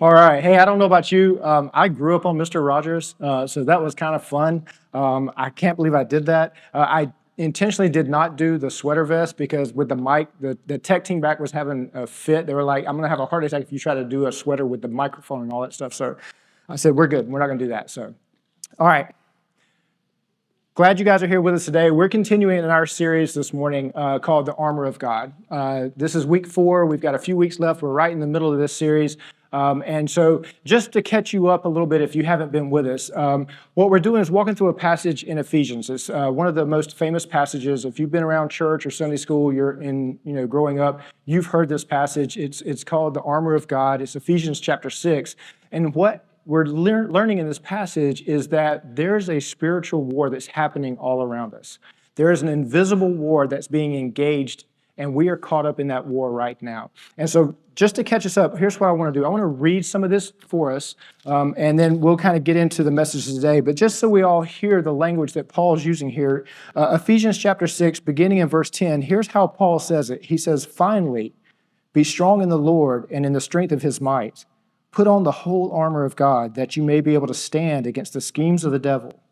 All right. Hey, I don't know about you. I grew up on Mister Rogers, so that was kind of fun. I can't believe I did that. I intentionally did not do the sweater vest because with the mic, the tech team back was having a fit. They were like, I'm going to have a heart attack if you try to do a sweater with the microphone and all that stuff. So I said, we're good. We're not going to do that. So, all right. Glad you guys are here with us today. We're continuing in our series this morning called The Armor of God. This is week 4. We've got a few weeks left. We're right in the middle of this series. And so just to catch you up a little bit if you haven't been with us, what we're doing is walking through a passage in Ephesians. It's one of the most famous passages. If you've been around church or Sunday school, you're in, growing up, you've heard this passage. It's called The Armor of God. It's Ephesians chapter 6. And what we're learning in this passage is that there's a spiritual war that's happening all around us. There is an invisible war that's being engaged, and we are caught up in that war right now. And so just to catch us up, here's what I want to do. I want to read some of this for us, and then we'll kind of get into the message today. But just so we all hear the language that Paul's using here, Ephesians chapter 6, beginning in verse 10, here's how Paul says it. He says, "Finally, be strong in the Lord and in the strength of his might. Put on the whole armor of God, that you may be able to stand against the schemes of the devil.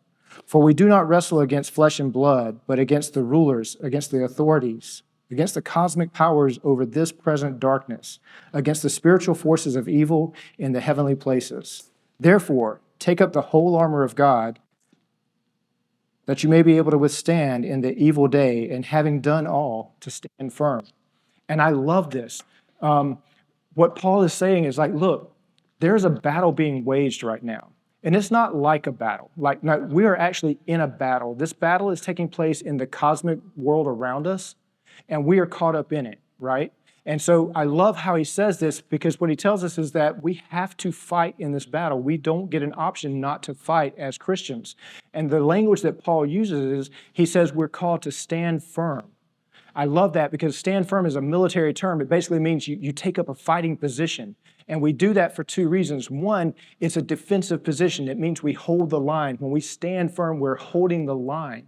For we do not wrestle against flesh and blood, but against the rulers, against the authorities, against the cosmic powers over this present darkness, against the spiritual forces of evil in the heavenly places. Therefore, take up the whole armor of God, that you may be able to withstand in the evil day, and having done all, to stand firm." And I love this. What Paul is saying is like, look, there's a battle being waged right now. And it's not like a battle. No, we are actually in a battle. This battle is taking place in the cosmic world around us, and we are caught up in it, right? And so I love how he says this, because what he tells us is that we have to fight in this battle. We don't get an option not to fight as Christians. And the language that Paul uses is, he says we're called to stand firm. I love that because stand firm is a military term. It basically means you take up a fighting position. And we do that for 2 reasons. One, it's a defensive position. It means we hold the line. When we stand firm, we're holding the line.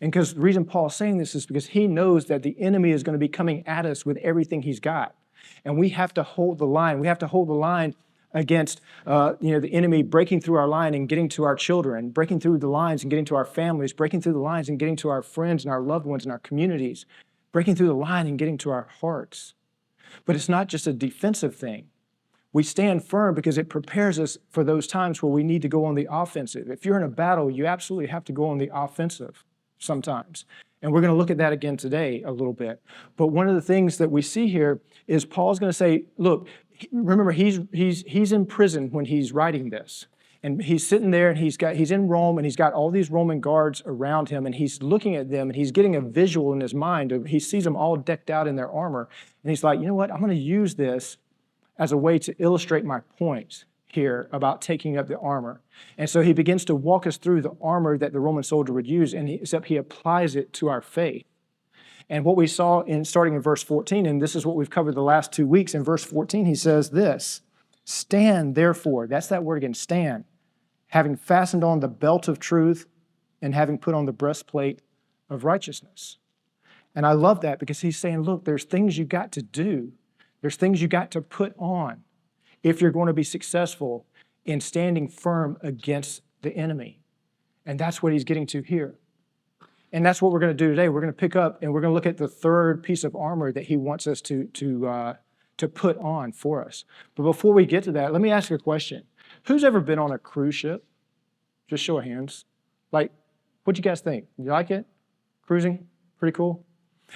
And because the reason Paul's saying this is because he knows that the enemy is going to be coming at us with everything he's got. And we have to hold the line. We have to hold the line against the enemy breaking through our line and getting to our children, breaking through the lines and getting to our families, breaking through the lines and getting to our friends and our loved ones and our communities, breaking through the line and getting to our hearts. But it's not just a defensive thing. We stand firm because it prepares us for those times where we need to go on the offensive. If you're in a battle, you absolutely have to go on the offensive sometimes. And we're going to look at that again today a little bit. But one of the things that we see here is Paul's going to say, look, remember, he's in prison when he's writing this. And he's sitting there and he's in Rome and he's got all these Roman guards around him and he's looking at them and he's getting a visual in his mind. He sees them all decked out in their armor. And he's like, you know what? I'm going to use this as a way to illustrate my point here about taking up the armor. And so he begins to walk us through the armor that the Roman soldier would use, except he applies it to our faith. And what we saw starting in verse 14, and this is what we've covered the last 2 weeks, in verse 14 he says this, "Stand therefore," that's that word again, stand, "having fastened on the belt of truth and having put on the breastplate of righteousness." And I love that because he's saying, look, there's things you got to do. There's things you got to put on if you're going to be successful in standing firm against the enemy. And that's what he's getting to here. And that's what we're going to do today. We're going to pick up and we're going to look at the third piece of armor that he wants us to put on for us. But before we get to that, let me ask you a question. Who's ever been on a cruise ship? Just show of hands. What'd you guys think? You like it? Cruising? Pretty cool?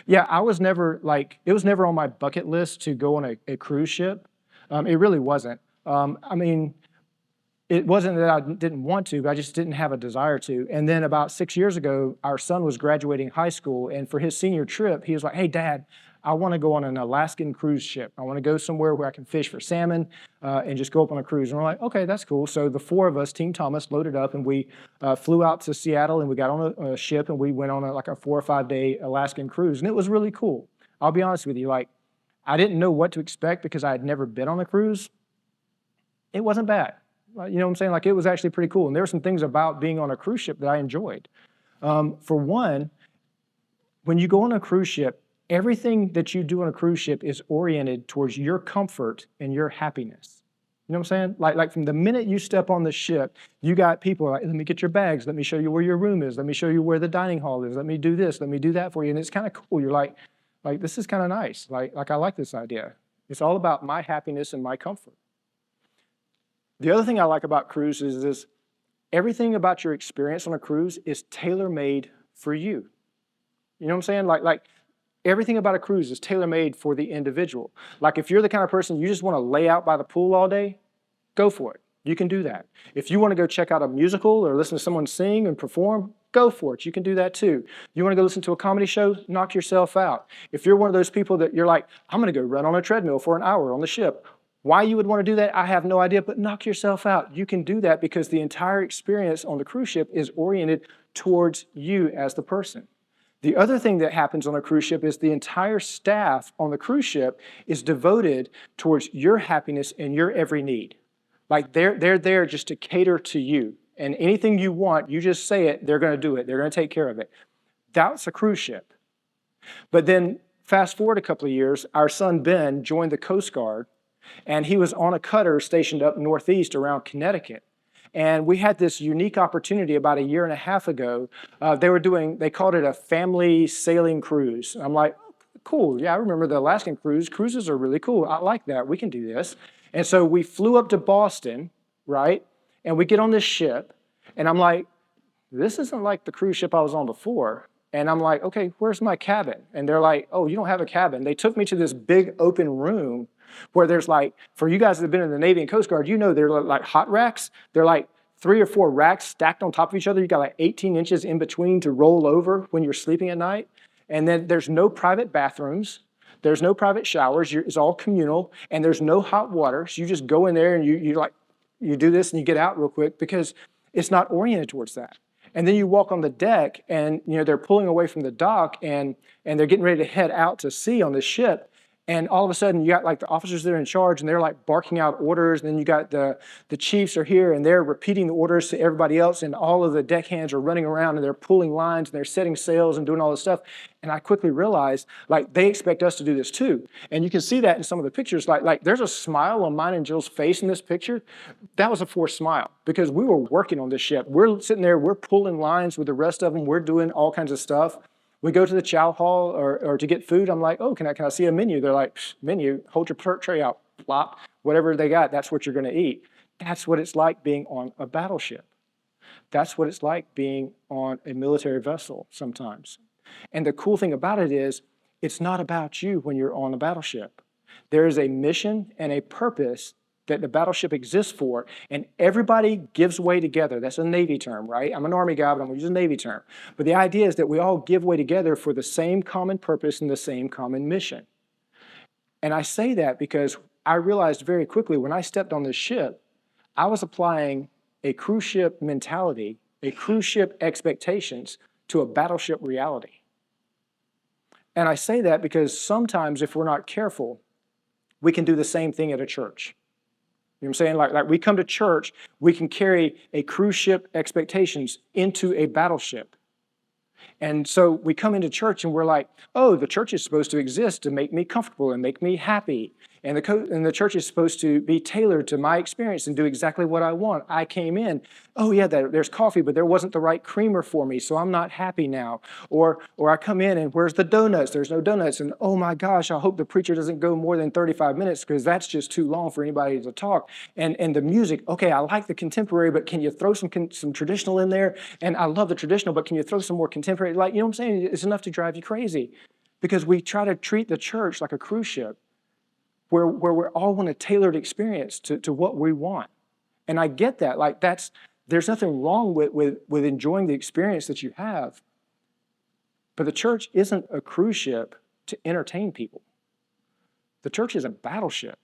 Yeah, it was never on my bucket list to go on a cruise ship. It really wasn't. It wasn't that I didn't want to, but I just didn't have a desire to. And then about 6 years ago, our son was graduating high school, and for his senior trip, he was like, "Hey, Dad, I want to go on an Alaskan cruise ship. I want to go somewhere where I can fish for salmon and just go up on a cruise." And we're like, okay, that's cool. So the 4 of us, Team Thomas, loaded up, and we flew out to Seattle, and we got on a ship, and we went on a 4 or 5 day Alaskan cruise, and it was really cool. I'll be honest with you, I didn't know what to expect because I had never been on a cruise. It wasn't bad. You know what I'm saying? It was actually pretty cool. And there were some things about being on a cruise ship that I enjoyed. For one, when you go on a cruise ship, everything that you do on a cruise ship is oriented towards your comfort and your happiness. You know what I'm saying? Like from the minute you step on the ship, you got people like, let me get your bags. Let me show you where your room is. Let me show you where the dining hall is. Let me do this. Let me do that for you. And it's kind of cool. You're like this is kind of nice. Like I like this idea. It's all about my happiness and my comfort. The other thing I like about cruises is everything about your experience on a cruise is tailor-made for you. You know what I'm saying? Like everything about a cruise is tailor-made for the individual. Like if you're the kind of person you just want to lay out by the pool all day, go for it. You can do that. If you want to go check out a musical or listen to someone sing and perform, go for it. You can do that too. You want to go listen to a comedy show, knock yourself out. If you're one of those people that you're like, I'm going to go run on a treadmill for an hour on the ship. Why you would want to do that, I have no idea, but knock yourself out. You can do that because the entire experience on the cruise ship is oriented towards you as the person. The other thing that happens on a cruise ship is the entire staff on the cruise ship is devoted towards your happiness and your every need. Like they're there just to cater to you. And anything you want, you just say it, they're going to do it. They're going to take care of it. That's a cruise ship. But then fast forward a couple of years, our son Ben joined the Coast Guard, and he was on a cutter stationed up northeast around Connecticut. And we had this unique opportunity about a year and a half ago. They called it a family sailing cruise. I'm like, cool, yeah, I remember the Alaskan cruise. Cruises are really cool. I like that. We can do this. And so we flew up to Boston, right? And we get on this ship, and I'm like, this isn't like the cruise ship I was on before. And I'm like, okay, where's my cabin? And they're like, oh, you don't have a cabin. They took me to this big open room where there's like, for you guys that have been in the Navy and Coast Guard, you know they're like hot racks. They're like 3 or 4 racks stacked on top of each other. You got like 18 inches in between to roll over when you're sleeping at night. And then there's no private bathrooms. There's no private showers. It's all communal, and there's no hot water. So you just go in there and you do this and you get out real quick because it's not oriented towards that. And then you walk on the deck, and they're pulling away from the dock, and they're getting ready to head out to sea on this ship. And all of a sudden, you got like the officers that are in charge, and they're like barking out orders. And then you got the chiefs are here, and they're repeating the orders to everybody else. And all of the deckhands are running around, and they're pulling lines, and they're setting sails and doing all this stuff. And I quickly realized, like, they expect us to do this too. And you can see that in some of the pictures. Like there's a smile on mine and Jill's face in this picture. That was a forced smile because we were working on this ship. We're sitting there, we're pulling lines with the rest of them. We're doing all kinds of stuff. We go to the chow hall or to get food. I'm like, oh, can I see a menu? They're like, menu, hold your tray out, plop, whatever they got, that's what you're going to eat. That's what it's like being on a battleship. That's what it's like being on a military vessel sometimes. And the cool thing about it is, it's not about you when you're on a battleship. There is a mission and a purpose that the battleship exists for, and everybody gives way together. That's a Navy term, right? I'm an Army guy, but I'm going to use a Navy term. But the idea is that we all give way together for the same common purpose and the same common mission. And I say that because I realized very quickly when I stepped on this ship, I was applying a cruise ship mentality, a cruise ship expectations to a battleship reality. And I say that because sometimes if we're not careful, we can do the same thing at a church. You know what I'm saying? Like we come to church, we can carry a cruise ship expectations into a battleship. And so we come into church and we're like, oh, the church is supposed to exist to make me comfortable and make me happy. And the church is supposed to be tailored to my experience and do exactly what I want. I came in, oh yeah, there's coffee, but there wasn't the right creamer for me, so I'm not happy now. Or I come in and where's the donuts? There's no donuts. And oh my gosh, I hope the preacher doesn't go more than 35 minutes because that's just too long for anybody to talk. And the music, okay, I like the contemporary, but can you throw some traditional in there? And I love the traditional, but can you throw some more contemporary? Like, you know what I'm saying? It's enough to drive you crazy because we try to treat the church like a cruise ship, where we all want a tailored experience to what we want. And I get that. Like there's nothing wrong with enjoying the experience that you have. But the church isn't a cruise ship to entertain people. The church is a battleship.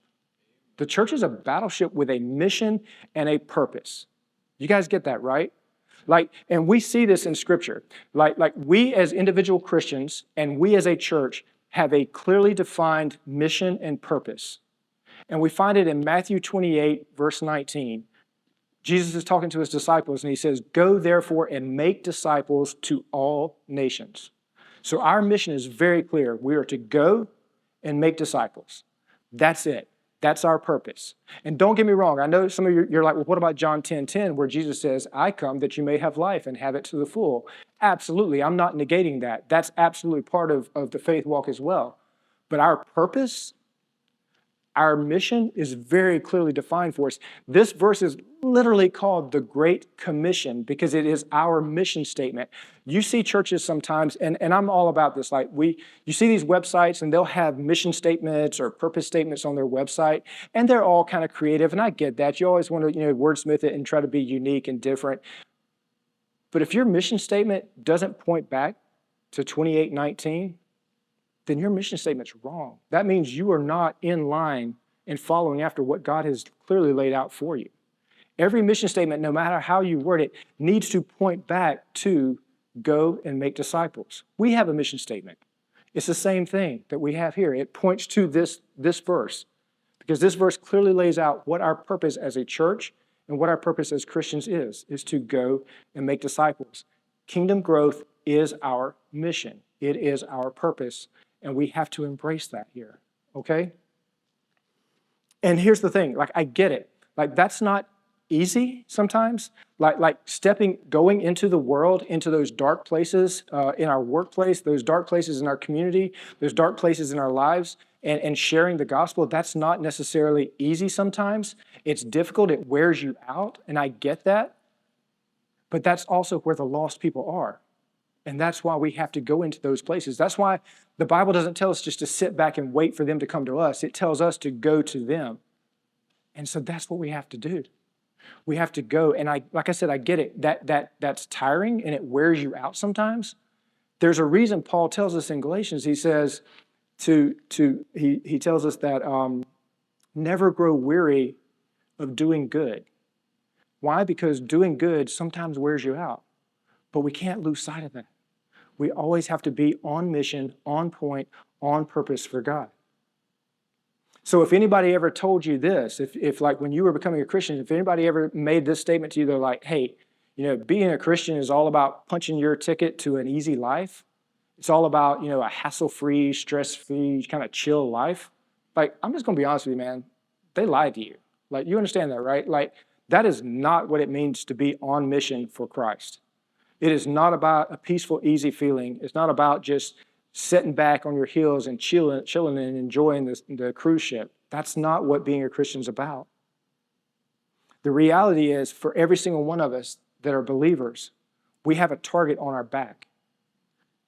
The church is a battleship with a mission and a purpose. You guys get that, right? And we see this in Scripture. Like we as individual Christians and we as a church have a clearly defined mission and purpose. And we find it in Matthew 28, verse 19. Jesus is talking to his disciples and he says, go therefore and make disciples to all nations. So our mission is very clear. We are to go and make disciples. That's it. That's our purpose. And don't get me wrong. I know some of you, you're like, well, what about John 10:10, where Jesus says, I come that you may have life and have it to the full? Absolutely. I'm not negating that. That's absolutely part of the faith walk as well. But our purpose, our mission is very clearly defined for us. This verse is literally called the Great Commission because it is our mission statement. You see churches sometimes, and I'm all about this, like you see these websites and they'll have mission statements or purpose statements on their website, and they're all kind of creative, and I get that. You always want to, wordsmith it and try to be unique and different. But if your mission statement doesn't point back to 28:19, then your mission statement's wrong. That means you are not in line and following after what God has clearly laid out for you. Every mission statement, no matter how you word it, needs to point back to go and make disciples. We have a mission statement. It's the same thing that we have here. It points to this verse because this verse clearly lays out what our purpose as a church and what our purpose as Christians is to go and make disciples. Kingdom growth is our mission. It is our purpose. And we have to embrace that here, okay? And here's the thing, like I get it. Like that's not easy sometimes. Like going into the world, into those dark places in our workplace, those dark places in our community, those dark places in our lives, and sharing the gospel, that's not necessarily easy sometimes. It's difficult, it wears you out, and I get that. But that's also where the lost people are. And that's why we have to go into those places. That's why the Bible doesn't tell us just to sit back and wait for them to come to us. It tells us to go to them. And so that's what we have to do. We have to go. And like I said, I get it. That's tiring and it wears you out sometimes. There's a reason Paul tells us in Galatians, he says he tells us that never grow weary of doing good. Why? Because doing good sometimes wears you out. But we can't lose sight of that. We always have to be on mission, on point, on purpose for God. So if anybody ever told you this, if like when you were becoming a Christian, if anybody ever made this statement to you, they're like, hey, being a Christian is all about punching your ticket to an easy life. It's all about, a hassle-free, stress-free, kind of chill life. Like, I'm just going to be honest with you, man. They lied to you. Like, you understand that, right? Like, that is not what it means to be on mission for Christ. It is not about a peaceful, easy feeling. It's not about just sitting back on your heels and chilling and enjoying the cruise ship. That's not what being a Christian is about. The reality is, for every single one of us that are believers, we have a target on our back.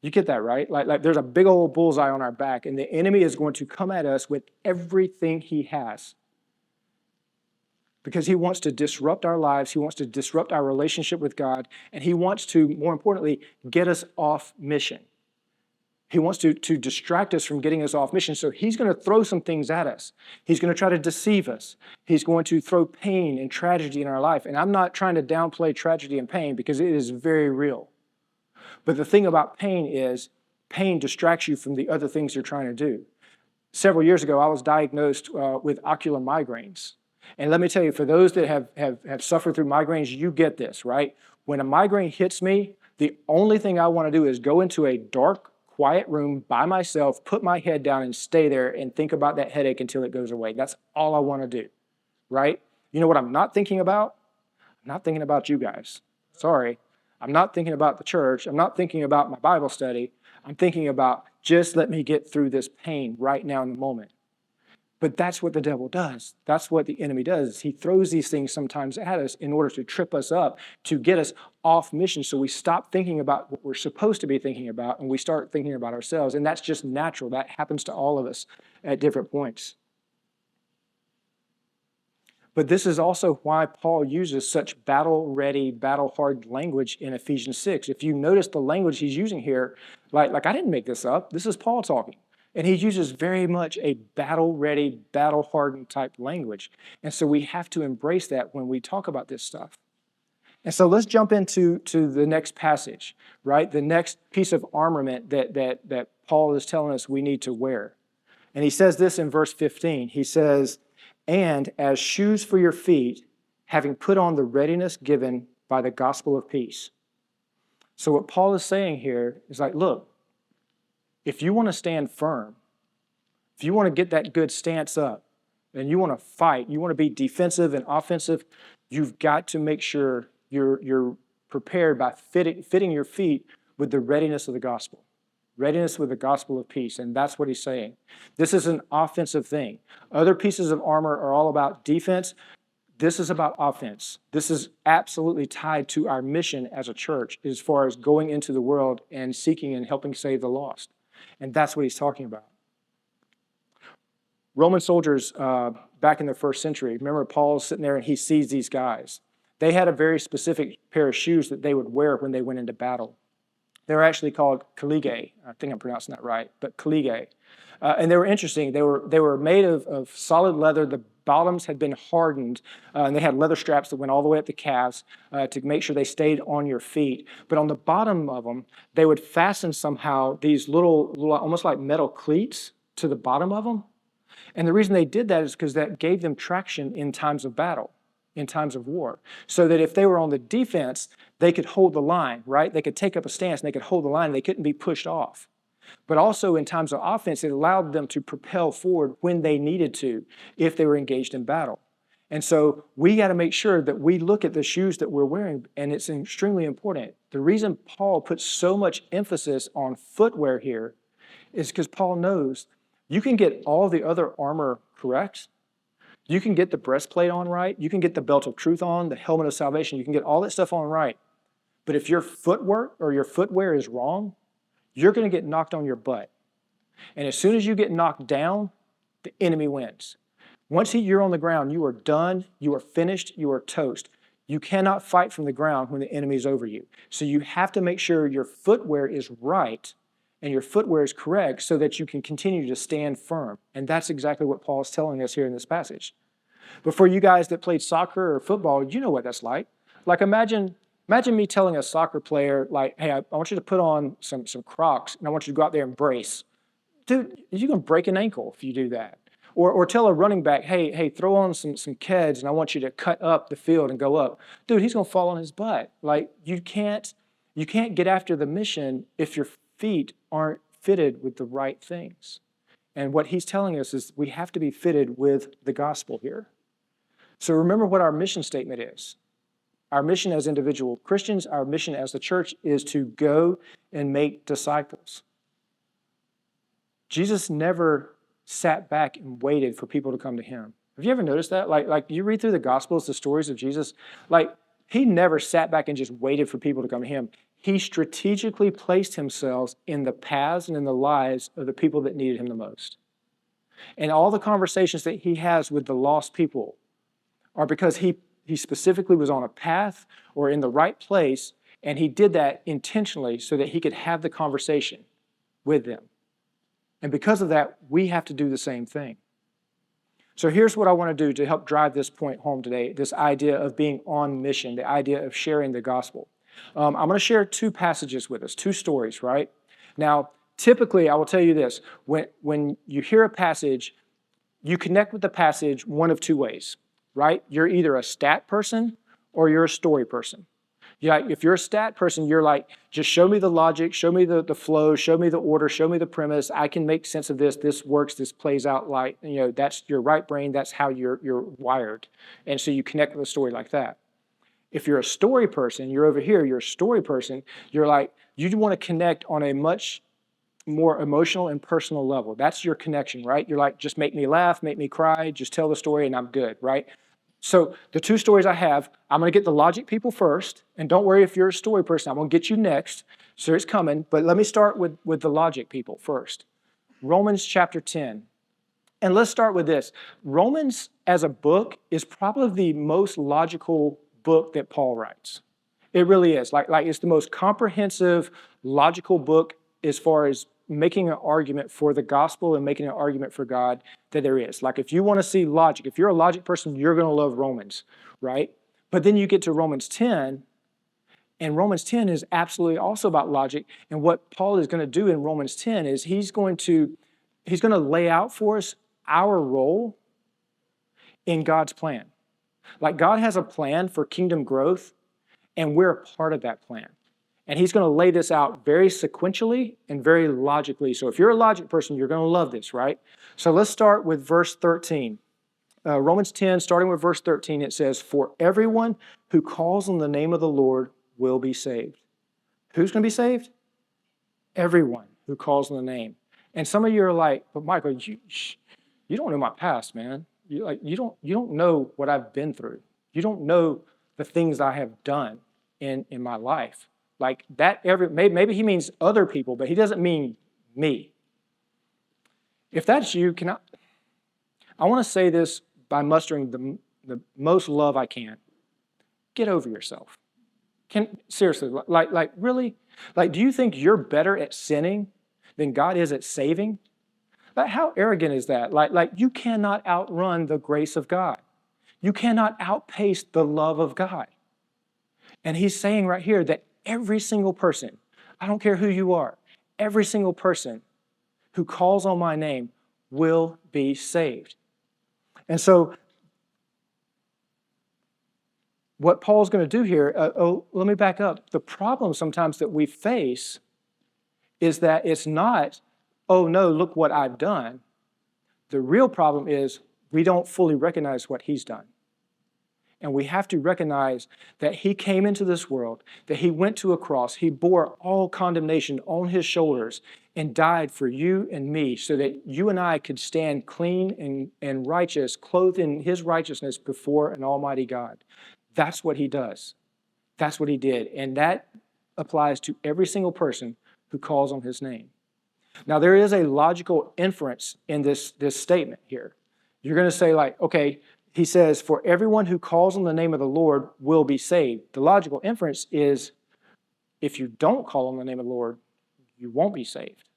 You get that, right? Like there's a big old bullseye on our back, and the enemy is going to come at us with everything he has. Because he wants to disrupt our lives, he wants to disrupt our relationship with God, and he wants to, more importantly, get us off mission. He wants to distract us from getting us off mission, so he's going to throw some things at us. He's going to try to deceive us. He's going to throw pain and tragedy in our life, and I'm not trying to downplay tragedy and pain because it is very real. But the thing about pain is, pain distracts you from the other things you're trying to do. Several years ago, I was diagnosed with ocular migraines. And let me tell you, for those that have suffered through migraines, you get this, right? When a migraine hits me, the only thing I want to do is go into a dark, quiet room by myself, put my head down and stay there and think about that headache until it goes away. That's all I want to do, right? You know what I'm not thinking about? I'm not thinking about you guys. Sorry. I'm not thinking about the church. I'm not thinking about my Bible study. I'm thinking about just let me get through this pain right now in the moment. But that's what the devil does. That's what the enemy does. He throws these things sometimes at us in order to trip us up, to get us off mission. So we stop thinking about what we're supposed to be thinking about and we start thinking about ourselves. And that's just natural. That happens to all of us at different points. But this is also why Paul uses such battle-ready, battle-hardened language in Ephesians 6. If you notice the language he's using here, like I didn't make this up. This is Paul talking. And he uses very much a battle-ready, battle-hardened type language. And so we have to embrace that when we talk about this stuff. And so let's jump into the next passage, right? The next piece of armament that Paul is telling us we need to wear. And he says this in verse 15. He says, "And as shoes for your feet, having put on the readiness given by the gospel of peace." So what Paul is saying here is like, look, if you want to stand firm, if you want to get that good stance up, and you want to fight, you want to be defensive and offensive, you've got to make sure you're prepared by fitting your feet with the readiness of the gospel. Readiness with the gospel of peace, and that's what he's saying. This is an offensive thing. Other pieces of armor are all about defense. This is about offense. This is absolutely tied to our mission as a church as far as going into the world and seeking and helping save the lost. And that's what he's talking about. Roman soldiers back in the first century, remember Paul's sitting there and he sees these guys. They had a very specific pair of shoes that they would wear when they went into battle. They were actually called collegae. I think I'm pronouncing that right, but collegae. And they were interesting. They were made of solid leather. The bottoms had been hardened, and they had leather straps that went all the way up the calves to make sure they stayed on your feet. But on the bottom of them, they would fasten somehow these little almost like metal cleats to the bottom of them. And the reason they did that is because that gave them traction in times of battle, in times of war. So that if they were on the defense, they could hold the line, right? They could take up a stance and they could hold the line and they couldn't be pushed off. But also in times of offense, it allowed them to propel forward when they needed to, if they were engaged in battle. And so we got to make sure that we look at the shoes that we're wearing, and it's extremely important. The reason Paul puts so much emphasis on footwear here is because Paul knows you can get all the other armor correct. You can get the breastplate on right. You can get the belt of truth on, the helmet of salvation. You can get all that stuff on right. But if your footwork or your footwear is wrong, you're going to get knocked on your butt. And as soon as you get knocked down, the enemy wins. Once you're on the ground, you are done, you are finished, you are toast. You cannot fight from the ground when the enemy is over you. So you have to make sure your footwear is right and your footwear is correct so that you can continue to stand firm. And that's exactly what Paul is telling us here in this passage. But for you guys that played soccer or football, you know what that's like. Like imagine me telling a soccer player, like, hey, I want you to put on some Crocs and I want you to go out there and brace. Dude, you're going to break an ankle if you do that. Or tell a running back, hey, throw on some Keds and I want you to cut up the field and go up. Dude, he's going to fall on his butt. Like you can't get after the mission if your feet aren't fitted with the right things. And what he's telling us is we have to be fitted with the gospel here. So remember what our mission statement is. Our mission as individual Christians, our mission as the church is to go and make disciples. Jesus never sat back and waited for people to come to him. Have you ever noticed that? Like you read through the Gospels, the stories of Jesus, like he never sat back and just waited for people to come to him. He strategically placed himself in the paths and in the lives of the people that needed him the most. And all the conversations that he has with the lost people are because he specifically was on a path or in the right place, and he did that intentionally so that he could have the conversation with them. And because of that, we have to do the same thing. So here's what I want to do to help drive this point home today, this idea of being on mission, the idea of sharing the gospel. I'm going to share two passages with us, two stories, right? Now, typically, I will tell you this. When you hear a passage, you connect with the passage one of two ways, right? You're either a stat person or you're a story person. If you're a stat person, you're like, just show me the logic, show me the flow, show me the order, show me the premise. I can make sense of this. This works. This plays out like, that's your right brain. That's how you're wired. And so you connect with a story like that. If you're a story person, you're over here, you're a story person, you're like, you want to connect on a much more emotional and personal level. That's your connection, right? You're like, just make me laugh, make me cry, just tell the story and I'm good, right? So the two stories I have, I'm going to get the logic people first, and don't worry if you're a story person, I'm going to get you next. So it's coming, but let me start with the logic people first. Romans chapter 10. And let's start with this. Romans as a book is probably the most logical book that Paul writes. It really is. Like it's the most comprehensive, logical book as far as making an argument for the gospel and making an argument for God that there is. Like if you want to see logic, if you're a logic person, you're going to love Romans, right? But then you get to Romans 10, and Romans 10 is absolutely also about logic. And what Paul is going to do in Romans 10 is he's going to lay out for us our role in God's plan. Like God has a plan for kingdom growth, and we're a part of that plan. And he's going to lay this out very sequentially and very logically. So if you're a logic person, you're going to love this, right? So let's start with verse 13. Romans 10, starting with verse 13, it says, "For everyone who calls on the name of the Lord will be saved." Who's going to be saved? Everyone who calls on the name. And some of you are like, "But Michael, you don't know my past, man. You don't know what I've been through. You don't know the things I have done in my life." Like that, maybe he means other people, but he doesn't mean me. If that's you, I want to say this by mustering the most love I can. Get over yourself. Seriously, like really? Like, do you think you're better at sinning than God is at saving? Like, how arrogant is that? Like you cannot outrun the grace of God. You cannot outpace the love of God. And he's saying right here that every single person, I don't care who you are, every single person who calls on my name will be saved. And so what Paul's going to do here, let me back up. The problem sometimes that we face is that it's not, "Oh no, look what I've done." The real problem is we don't fully recognize what he's done. And we have to recognize that he came into this world, that he went to a cross, he bore all condemnation on his shoulders and died for you and me so that you and I could stand clean and righteous, clothed in his righteousness before an almighty God. That's what he does. That's what he did. And that applies to every single person who calls on his name. Now, there is a logical inference in this statement here. You're going to say, like, okay, he says, "For everyone who calls on the name of the Lord will be saved." The logical inference is, if you don't call on the name of the Lord, you won't be saved,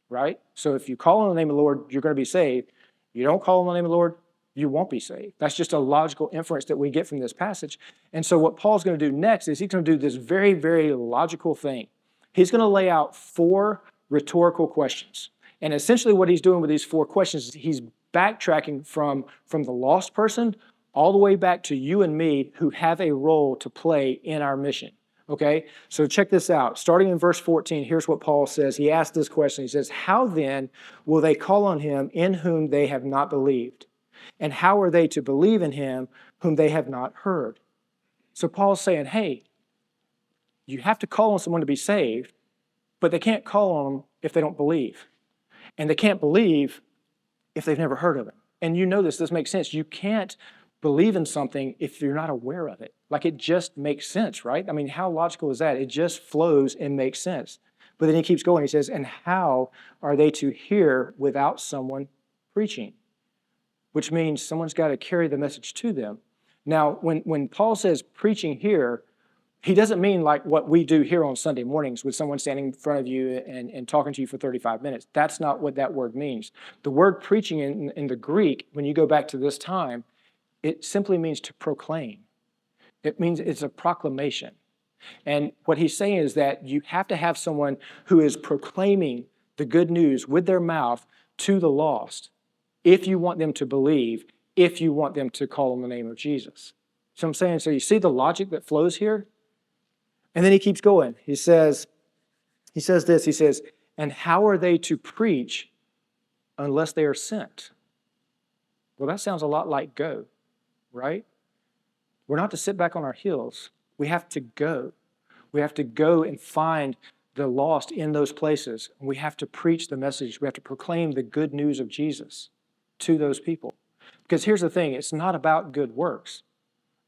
right? So if you call on the name of the Lord, you're going to be saved. You don't call on the name of the Lord, you won't be saved. That's just a logical inference that we get from this passage. And so what Paul's going to do next is he's going to do this very, very logical thing. He's going to lay out 4 rhetorical questions. And essentially what he's doing with these 4 questions is he's backtracking from the lost person all the way back to you and me who have a role to play in our mission. Okay? So check this out. Starting in verse 14, here's what Paul says. He asked this question. He says, "How then will they call on him in whom they have not believed? And how are they to believe in him whom they have not heard?" So Paul's saying, hey, you have to call on someone to be saved, but they can't call on them if they don't believe. And they can't believe if they've never heard of it. And you know this makes sense. You can't believe in something if you're not aware of it. Like, it just makes sense, right? I mean, how logical is that? It just flows and makes sense. But then he keeps going. He says, "And how are they to hear without someone preaching?" Which means someone's got to carry the message to them. Now, when Paul says preaching here, he doesn't mean like what we do here on Sunday mornings with someone standing in front of you and talking to you for 35 minutes. That's not what that word means. The word preaching in the Greek, when you go back to this time, it simply means to proclaim. It means it's a proclamation. And what he's saying is that you have to have someone who is proclaiming the good news with their mouth to the lost if you want them to believe, if you want them to call on the name of Jesus. So I'm saying, so you see the logic that flows here? And then he keeps going. He says this, "And how are they to preach unless they are sent?" Well, that sounds a lot like go, right? We're not to sit back on our heels. We have to go. We have to go and find the lost in those places. We have to preach the message. We have to proclaim the good news of Jesus to those people. Because here's the thing, it's not about good works.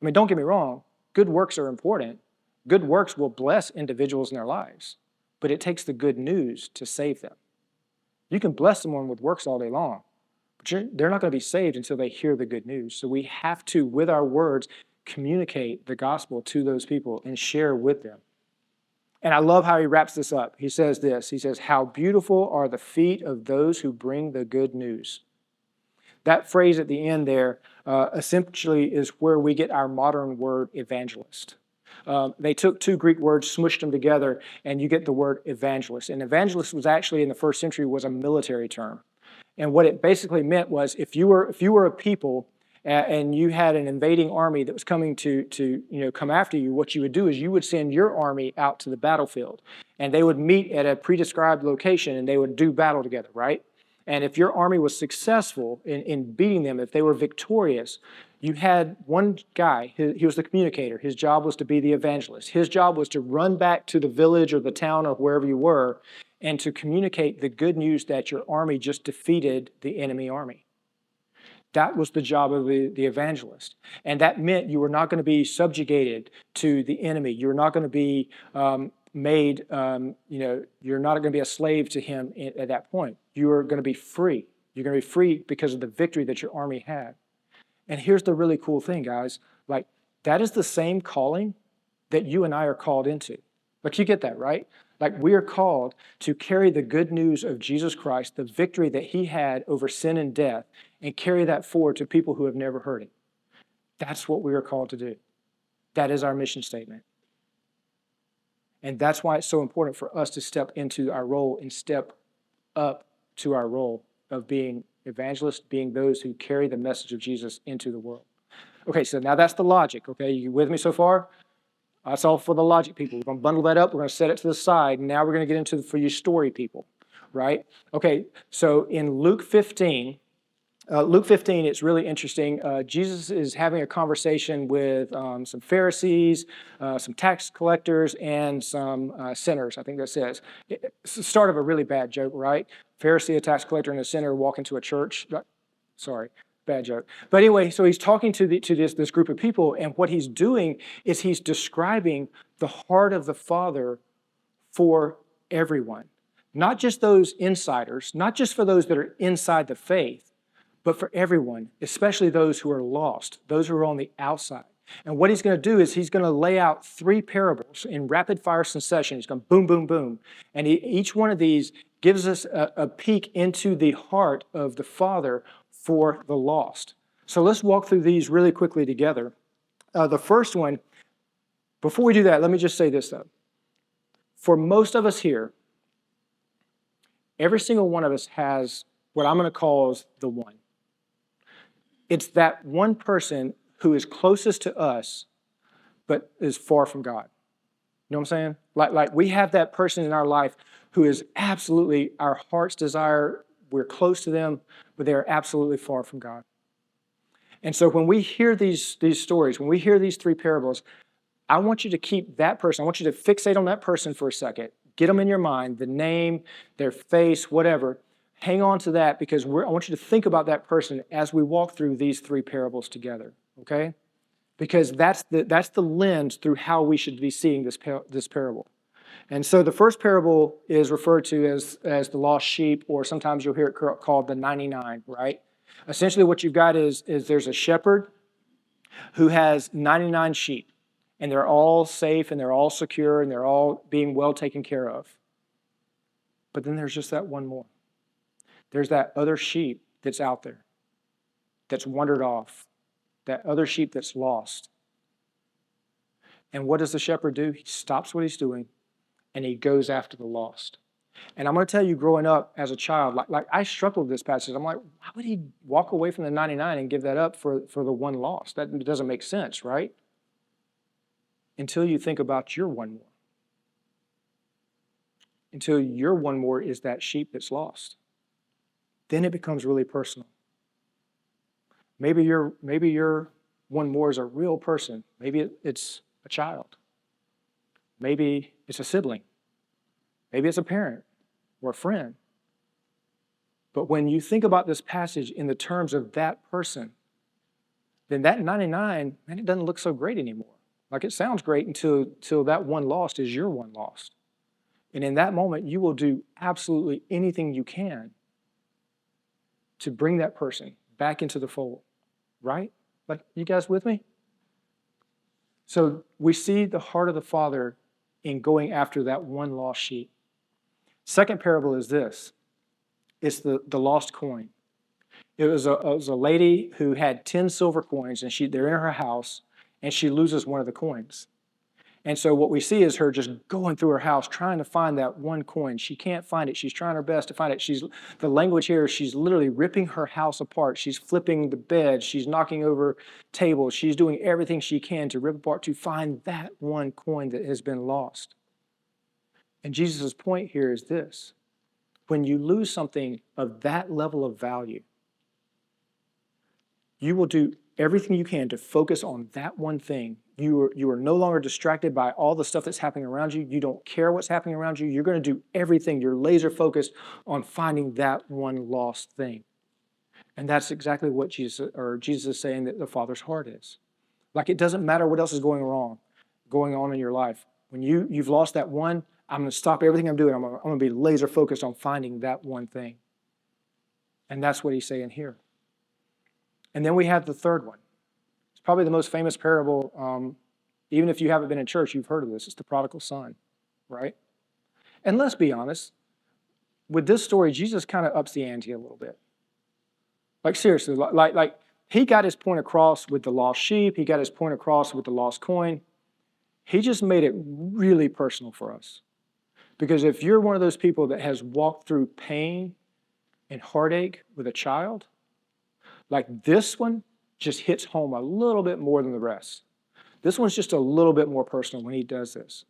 I mean, don't get me wrong, good works are important. Good works will bless individuals in their lives, but it takes the good news to save them. You can bless someone with works all day long, but they're not going to be saved until they hear the good news. So we have to, with our words, communicate the gospel to those people and share with them. And I love how he wraps this up. He says this, he says, "How beautiful are the feet of those who bring the good news." That phrase at the end there essentially is where we get our modern word evangelist. They took 2 Greek words, smushed them together, and you get the word evangelist. And evangelist was actually in the first century was a military term. And what it basically meant was if you were a people and you had an invading army that was coming to come after you, what you would do is you would send your army out to the battlefield. And they would meet at a pre-described location and they would do battle together, right? And if your army was successful in beating them, if they were victorious, you had one guy, he was the communicator. His job was to be the evangelist. His job was to run back to the village or the town or wherever you were and to communicate the good news that your army just defeated the enemy army. That was the job of the evangelist. And that meant you were not going to be subjugated to the enemy. You're not going to be you're not going to be a slave to him at that point. You are going to be free. You're going to be free because of the victory that your army had. And here's the really cool thing, guys. Like, that is the same calling that you and I are called into. Like, you get that, right? Like, we are called to carry the good news of Jesus Christ, the victory that he had over sin and death, and carry that forward to people who have never heard it. That's what we are called to do. That is our mission statement. And that's why it's so important for us to step into our role and step up to our role of being evangelists, being those who carry the message of Jesus into the world. Okay, so now that's the logic, okay? You with me so far? That's all for the logic people. We're going to bundle that up. We're going to set it to the side. And now we're going to get into for you story people, right? Okay, so in Luke 15, it's really interesting. Jesus is having a conversation with some Pharisees, some tax collectors, and some sinners, I think that says. It's the start of a really bad joke, right? Pharisee, a tax collector, and a sinner walk into a church. Sorry, bad joke. But anyway, so he's talking to this group of people, and what he's doing is he's describing the heart of the Father for everyone. Not just those insiders, not just for those that are inside the faith, but for everyone, especially those who are lost, those who are on the outside. And what he's going to do is he's going to lay out 3 parables in rapid fire succession. He's going boom, boom, boom. And each one of these gives us a peek into the heart of the Father for the lost. So let's walk through these really quickly together. The first one, before we do that, let me just say this though. For most of us here, every single one of us has what I'm going to call is the one. It's that one person who is closest to us, but is far from God. You know what I'm saying? Like we have that person in our life who is absolutely our heart's desire. We're close to them, but they are absolutely far from God. And so when we hear these stories, when we hear these 3 parables, I want you to keep that person. I want you to fixate on that person for a second. Get them in your mind, the name, their face, whatever. Hang on to that because I want you to think about that person as we walk through these 3 parables together, okay? Because that's the lens through how we should be seeing this parable. And so the first parable is referred to as the lost sheep, or sometimes you'll hear it called the 99, right? Essentially what you've got is there's a shepherd who has 99 sheep, and they're all safe, and they're all secure, and they're all being well taken care of. But then there's just that one more. There's that other sheep that's out there, that's wandered off, that other sheep that's lost. And what does the shepherd do? He stops what he's doing, and he goes after the lost. And I'm going to tell you, growing up as a child, like I struggled with this passage. I'm like, why would he walk away from the 99 and give that up for the one lost? That doesn't make sense, right? Until you think about your one more. Until your one more is that sheep that's lost. Then it becomes really personal. Maybe your one more is a real person. Maybe it's a child. Maybe it's a sibling. Maybe it's a parent or a friend. But when you think about this passage in the terms of that person, then that 99, man, it doesn't look so great anymore. Like it sounds great until that one lost is your one lost. And in that moment, you will do absolutely anything you can to bring that person back into the fold, right? Like, you guys with me? So we see the heart of the Father in going after that one lost sheep. Second parable is this. It's the lost coin. It was a lady who had 10 silver coins, and they're in her house, and she loses one of the coins. And so what we see is her just going through her house trying to find that one coin. She can't find it. She's trying her best to find it. The language here, she's literally ripping her house apart. She's flipping the bed. She's knocking over tables. She's doing everything she can to rip apart to find that one coin that has been lost. And Jesus' point here is this. When you lose something of that level of value, you will do everything you can to focus on that one thing. You are no longer distracted by all the stuff that's happening around you. You don't care what's happening around you. You're going to do everything. You're laser focused on finding that one lost thing. And that's exactly what Jesus is saying that the Father's heart is. Like, it doesn't matter what else is going on in your life. When you've lost that one, I'm going to stop everything I'm doing. I'm going to be laser focused on finding that one thing. And that's what he's saying here. And then we have the third one. It's probably the most famous parable. Even if you haven't been in church, you've heard of this. It's the prodigal son, right? And let's be honest. With this story, Jesus kind of ups the ante a little bit. Like, seriously, like he got his point across with the lost sheep. He got his point across with the lost coin. He just made it really personal for us. Because if you're one of those people that has walked through pain and heartache with a child, like, this one just hits home a little bit more than the rest. This one's just a little bit more personal when he does this.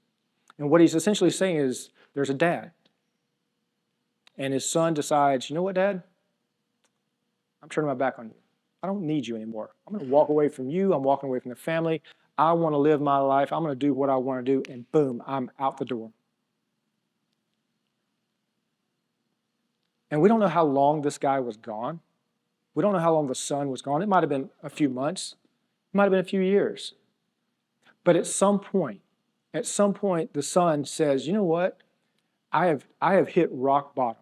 And what he's essentially saying is, there's a dad. And his son decides, you know what, Dad? I'm turning my back on you. I don't need you anymore. I'm going to walk away from you. I'm walking away from the family. I want to live my life. I'm going to do what I want to do. And boom, I'm out the door. And we don't know how long this guy was gone. We don't know how long the son was gone. It might have been a few months. It might have been a few years. But at some point, the son says, you know what? I have hit rock bottom.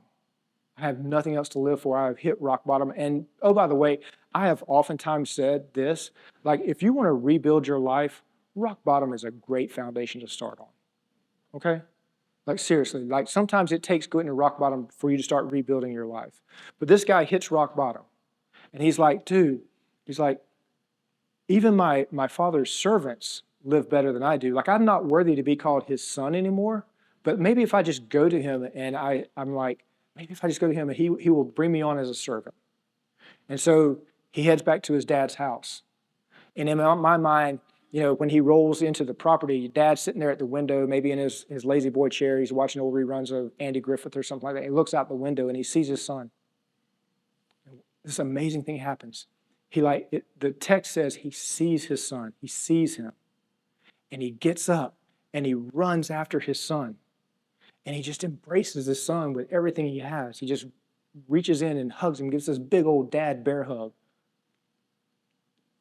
I have nothing else to live for. I have hit rock bottom. And oh, by the way, I have oftentimes said this, like, if you want to rebuild your life, rock bottom is a great foundation to start on. Okay? Like, seriously, like, sometimes it takes getting to rock bottom for you to start rebuilding your life. But this guy hits rock bottom. And he's like, dude, he's like, even my father's servants live better than I do. Like, I'm not worthy to be called his son anymore. But maybe if I just go to him and I'm like, maybe if I just go to him and he will bring me on as a servant. And so he heads back to his dad's house. And in my mind, you know, when he rolls into the property, Dad's sitting there at the window, maybe in his lazy boy chair. He's watching old reruns of Andy Griffith or something like that. He looks out the window and he sees his son. This amazing thing happens. The text says he sees his son. He sees him. And he gets up and he runs after his son. And he just embraces his son with everything he has. He just reaches in and hugs him, gives this big old dad bear hug.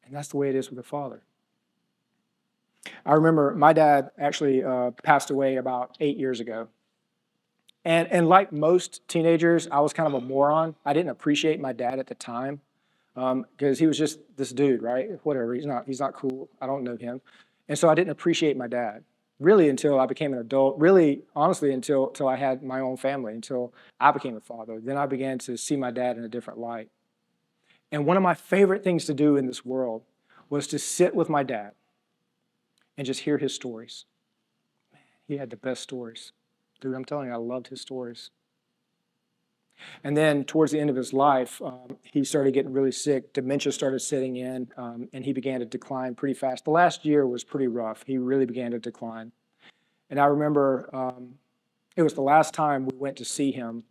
And that's the way it is with a father. I remember my dad actually passed away about 8 years ago. And like most teenagers, I was kind of a moron. I didn't appreciate my dad at the time because he was just this dude, right? Whatever, he's not cool. I don't know him. And so I didn't appreciate my dad. Really until I became an adult, really, honestly, until I had my own family, until I became a father. Then I began to see my dad in a different light. And one of my favorite things to do in this world was to sit with my dad and just hear his stories. Man, he had the best stories. Dude, I'm telling you, I loved his stories. And then towards the end of his life, he started getting really sick. Dementia started setting in, and he began to decline pretty fast. The last year was pretty rough. He really began to decline. And I remember it was the last time we went to see him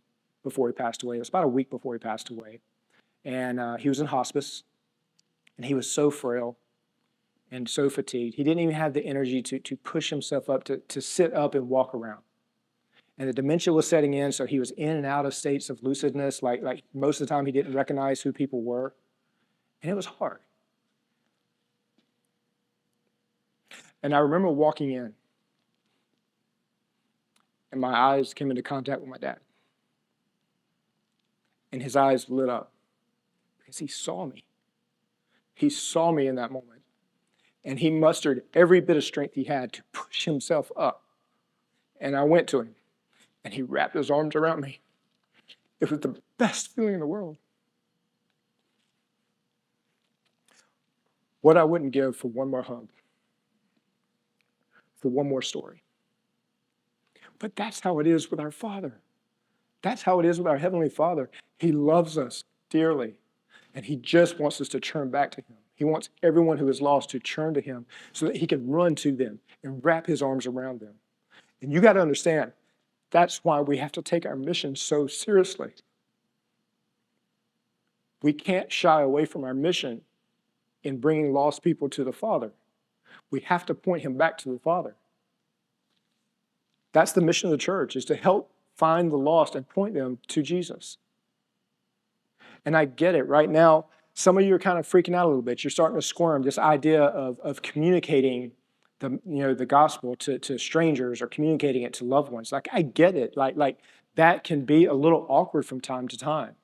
before he passed away. It was about a week before he passed away. And he was in hospice, and he was so frail and so fatigued. He didn't even have the energy to push himself up, to sit up and walk around. And the dementia was setting in, so he was in and out of states of lucidness. Like most of the time, he didn't recognize who people were. And it was hard. And I remember walking in, and my eyes came into contact with my dad. And his eyes lit up because he saw me. He saw me in that moment. And he mustered every bit of strength he had to push himself up. And I went to him. And he wrapped his arms around me. It was the best feeling in the world. What I wouldn't give for one more hug, for one more story. But that's how it is with our Father. That's how it is with our Heavenly Father. He loves us dearly, and He just wants us to turn back to Him. He wants everyone who is lost to turn to Him so that He can run to them and wrap His arms around them. And you got to understand, That's why we have to take our mission so seriously. We can't shy away from our mission in bringing lost people to the Father. We have to point him back to the Father. That's the mission of the church, is to help find the lost and point them to Jesus. And I get it. Right now, some of you are kind of freaking out a little bit. You're starting to squirm. This idea of communicating the gospel to strangers or communicating it to loved ones. Like, I get it. Like that can be a little awkward from time to time.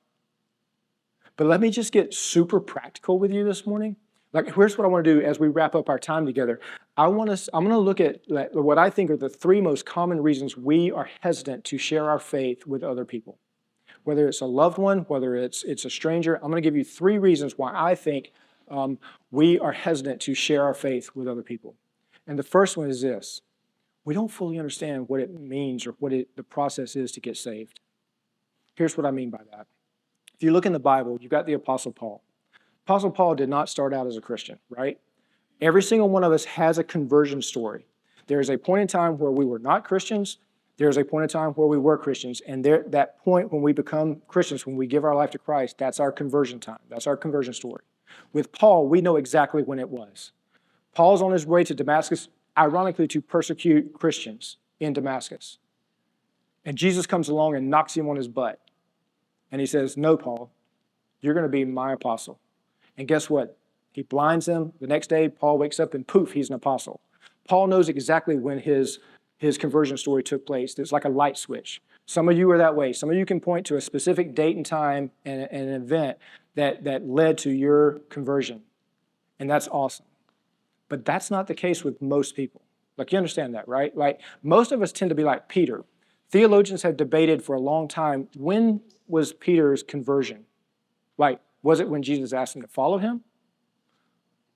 But let me just get super practical with you this morning. Like, here's what I want to do as we wrap up our time together. I'm going to look at what I think are the three most common reasons we are hesitant to share our faith with other people. Whether it's a loved one, whether it's a stranger, I'm going to give you three reasons why I think we are hesitant to share our faith with other people. And the first one is this: we don't fully understand what it means or what the process is to get saved. Here's what I mean by that. If you look in the Bible, you've got the Apostle Paul. Apostle Paul did not start out as a Christian, right? Every single one of us has a conversion story. There is a point in time where we were not Christians. There is a point in time where we were Christians. And that point when we become Christians, when we give our life to Christ, that's our conversion time. That's our conversion story. With Paul, we know exactly when it was. Paul's on his way to Damascus, ironically, to persecute Christians in Damascus. And Jesus comes along and knocks him on his butt. And he says, "No, Paul, you're going to be my apostle." And guess what? He blinds him. The next day, Paul wakes up and poof, he's an apostle. Paul knows exactly when his conversion story took place. It's like a light switch. Some of you are that way. Some of you can point to a specific date and time and an event that led to your conversion. And that's awesome. But that's not the case with most people. Like, you understand that, right? Like, most of us tend to be like Peter. Theologians have debated for a long time, when was Peter's conversion? Like, was it when Jesus asked him to follow him?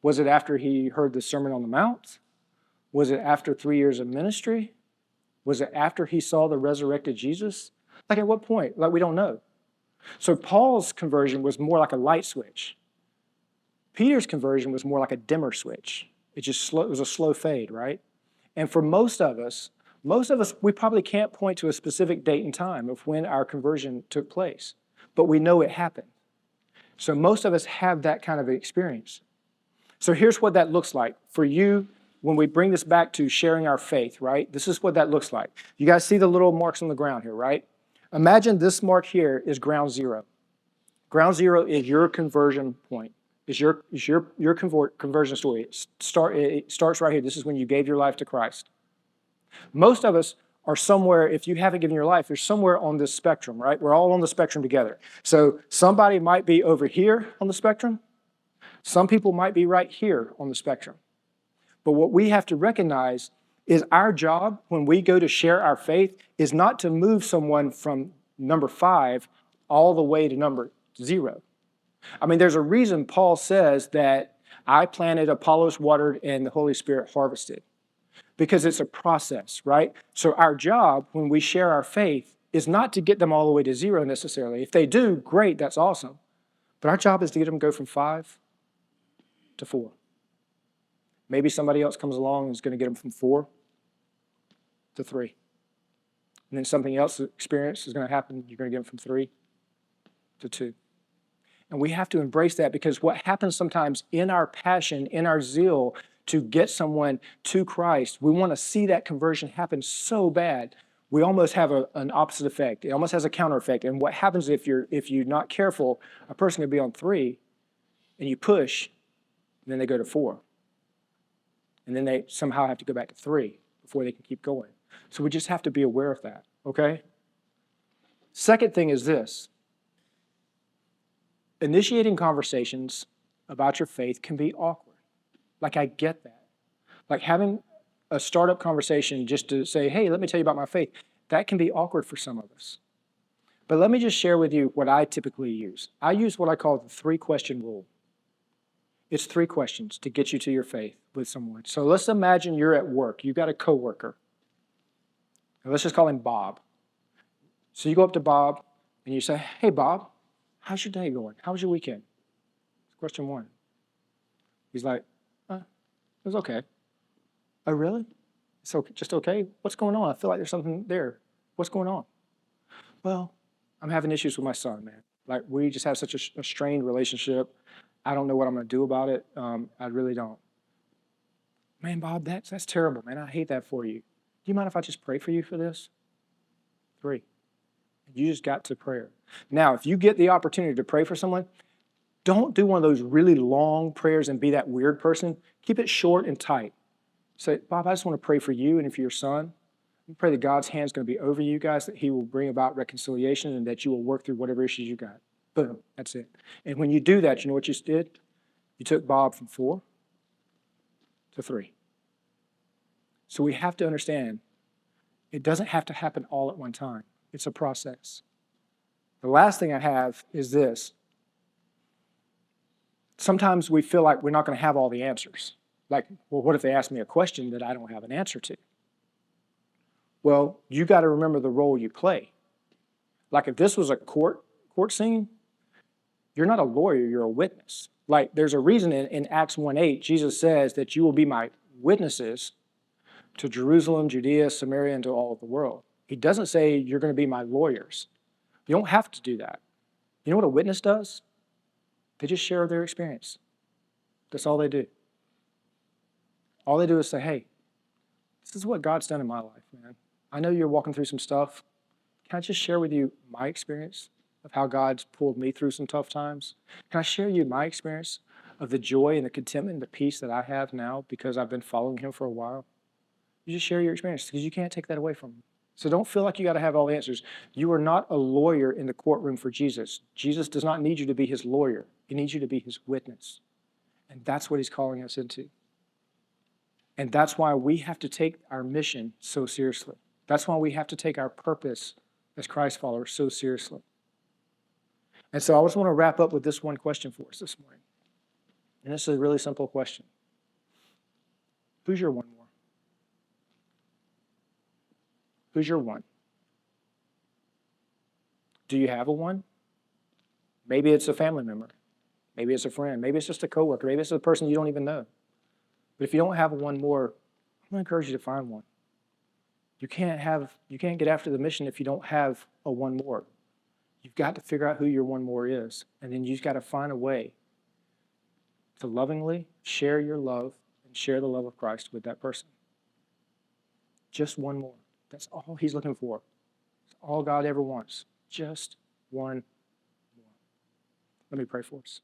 Was it after he heard the Sermon on the Mount? Was it after 3 years of ministry? Was it after he saw the resurrected Jesus? Like, at what point? Like, we don't know. So Paul's conversion was more like a light switch. Peter's conversion was more like a dimmer switch. It was a slow fade, right? And for most of us, we probably can't point to a specific date and time of when our conversion took place, but we know it happened. So most of us have that kind of experience. So here's what that looks like for you when we bring this back to sharing our faith, right? This is what that looks like. You guys see the little marks on the ground here, right? Imagine this mark here is ground zero. Ground zero is your conversion point. Is your conversion story. It starts right here. This is when you gave your life to Christ. Most of us are somewhere, if you haven't given your life, you're somewhere on this spectrum, right? We're all on the spectrum together. So somebody might be over here on the spectrum. Some people might be right here on the spectrum. But what we have to recognize is our job when we go to share our faith is not to move someone from number 5 all the way to number 0. I mean, there's a reason Paul says that I planted, Apollos watered, and the Holy Spirit harvested. Because it's a process, right? So our job when we share our faith is not to get them all the way to 0 necessarily. If they do, great, that's awesome. But our job is to get them to go from 5 to 4. Maybe somebody else comes along and is going to get them from 4 to 3. And then something else experience is going to happen. You're going to get them from 3 to 2. And we have to embrace that, because what happens sometimes in our passion, in our zeal to get someone to Christ, we want to see that conversion happen so bad, we almost have an opposite effect. It almost has a counter effect. And what happens if you're not careful, a person can be on 3 and you push, and then they go to 4. And then they somehow have to go back to 3 before they can keep going. So we just have to be aware of that, okay? Second thing is this. Initiating conversations about your faith can be awkward. Like, I get that. Like, having a startup conversation just to say, hey, let me tell you about my faith, that can be awkward for some of us. But let me just share with you what I typically use. I use what I call the 3-question rule. It's 3 questions to get you to your faith with someone. So let's imagine you're at work. You've got a coworker. And let's just call him Bob. So you go up to Bob and you say, hey, Bob, how's your day going? How was your weekend? Question 1. He's like, it was okay. Oh, really? It's okay, just okay? What's going on? I feel like there's something there. What's going on? Well, I'm having issues with my son, man. Like, we just have such a strained relationship. I don't know what I'm going to do about it. I really don't. Man, Bob, that's terrible, man. I hate that for you. Do you mind if I just pray for you for this? 3. You just got to prayer. Now, if you get the opportunity to pray for someone, don't do one of those really long prayers and be that weird person. Keep it short and tight. Say, Bob, I just want to pray for you and for your son. I pray that God's hand is going to be over you guys, that he will bring about reconciliation and that you will work through whatever issues you got. Boom, that's it. And when you do that, you know what you did? You took Bob from 4 to 3. So we have to understand it doesn't have to happen all at one time. It's a process. The last thing I have is this. Sometimes we feel like we're not going to have all the answers. Like, well, what if they ask me a question that I don't have an answer to? Well, you got to remember the role you play. Like, if this was a court scene, you're not a lawyer, you're a witness. Like, there's a reason in Acts 1:8, Jesus says that you will be my witnesses to Jerusalem, Judea, Samaria, and to all of the world. He doesn't say you're going to be my lawyers. You don't have to do that. You know what a witness does? They just share their experience. That's all they do. All they do is say, hey, this is what God's done in my life, man. I know you're walking through some stuff. Can I just share with you my experience of how God's pulled me through some tough times? Can I share you my experience of the joy and the contentment and the peace that I have now because I've been following him for a while? You just share your experience because you can't take that away from him. So don't feel like you got to have all the answers. You are not a lawyer in the courtroom for Jesus. Jesus does not need you to be his lawyer. He needs you to be his witness. And that's what he's calling us into. And that's why we have to take our mission so seriously. That's why we have to take our purpose as Christ followers so seriously. And so I just want to wrap up with this one question for us this morning. And this is a really simple question. Who's your one more? Who's your one? Do you have a one? Maybe it's a family member. Maybe it's a friend. Maybe it's just a coworker. Maybe it's a person you don't even know. But if you don't have a one more, I'm going to encourage you to find one. You can't get after the mission if you don't have a one more. You've got to figure out who your one more is. And then you've got to find a way to lovingly share your love and share the love of Christ with that person. Just one more. That's all he's looking for. It's all God ever wants. Just one more. Let me pray for us.